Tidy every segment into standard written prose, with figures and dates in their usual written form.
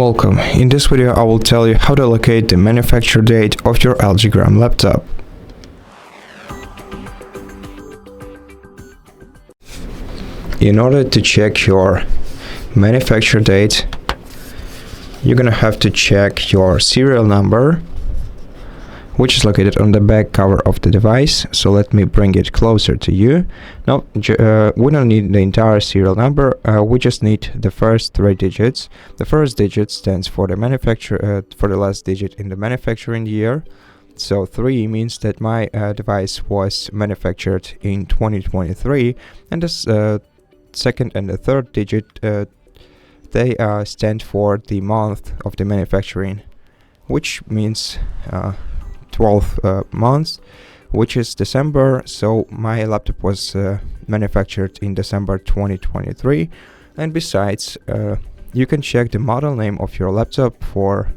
Welcome. In this video I will tell you how to locate the manufacture date of your LG laptop. In order to check your manufacture date, you're gonna have to check your serial number, which is located on the back cover of the device. So let me bring it closer to you. Now, we don't need the entire serial number, we just need the first 3 digits. The first digit stands for the manufacturer, for the last digit in the manufacturing year. So 3 means that my device was manufactured in 2023, and the second and the third digit, they stand for the month of the manufacturing, which means 12 months, which is December. So my laptop was manufactured in December 2023. And besides, you can check the model name of your laptop for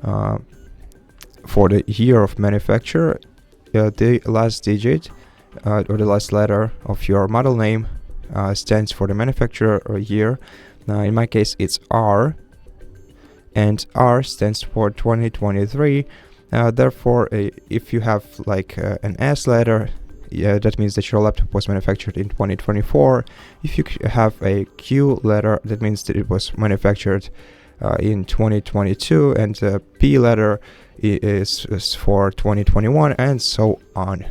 the year of manufacture. The last digit or the last letter of your model name stands for the manufacturer or year. Now in my case it's R, and R stands for 2023. Therefore, if you have like an S letter, that means that your laptop was manufactured in 2024. If you have a Q letter, that means that it was manufactured in 2022, and a P letter is for 2021, and so on.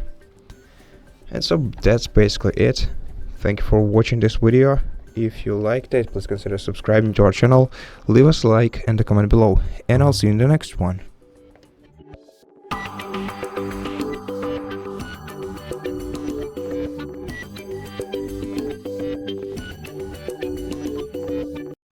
And so that's basically it. Thank you for watching this video. If you liked it, please consider subscribing to our channel, leave us a like and a comment below, and I'll see you in the next one.